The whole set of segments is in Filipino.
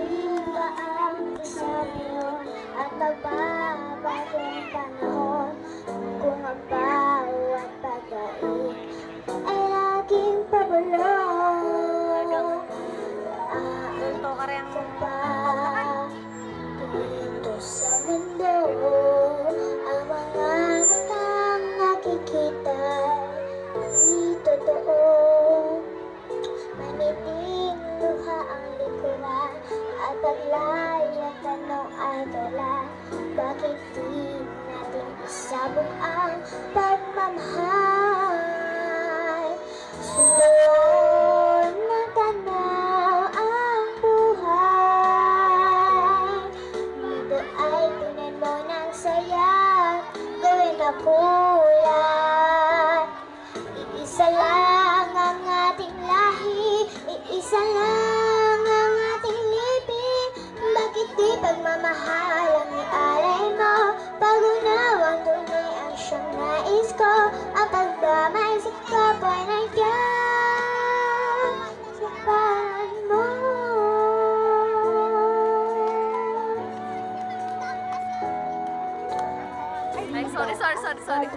Alin ba ang sabi mo at magbabago ang panahon kung ang bawat pag-aig ay laging pabulong? Ito ka rin Sa pa dito sa mundo, ang mga matang nakikita di totoo. Maniting luha ang likuran at paglay ang tanong ay wala. Bakit di natin isabog ang pagmamahal? Sunod na tanaw ang buhay. Dito ay tunan mo ng saya, gawin na kulay. Iisa lang ang ating lahi, iisa lang ang ating libing. Bakit di pagmamahal ang ialay mo? Pag-unawang tunay ang siyang nais ko. Ang pagdamay sa kapwa na yan sa paran mo. Ay, sorry.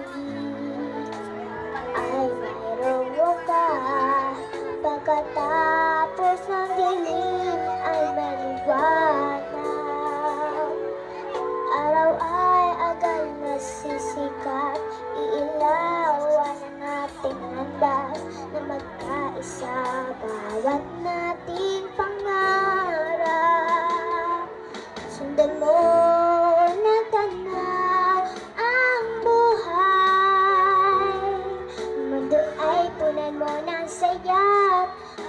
Ay mayroong wakas, pagkatapos ng dilim ay maliwanag. Araw ay agad nasisikat, iilawan ang ating landas na magkaisa bawat nating pangarap. Sundan mo na tanaw ang buhay. Mundo ay punan mo ng saya,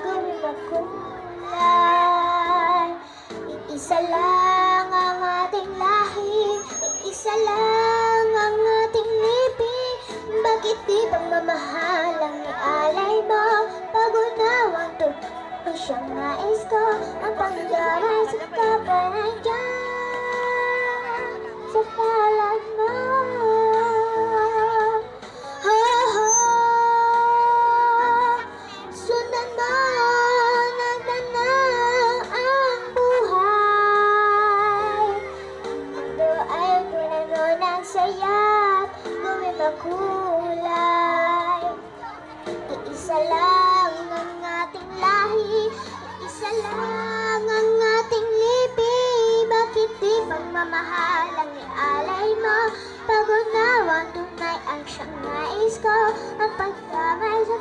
gawin makulay. Iisa lang ang ating lahi, iisa lang ang ating libing. Bakit di pagmamahal ang ialay mo? Pag-unawang tunay siyang nais ko. Ang pagdamay sa kapwa na yan sa palad mo. Sundan mo ng tanaw ang buhay. Mundo ay puno ng saya, gawin makulay. Iisa lang ang ating lahi, iisa lang ang ating libing. Bakit di pagmamahal ang ialay mo? Pag-unawang tunay ang siyang nais ko. Ang pagdamay sa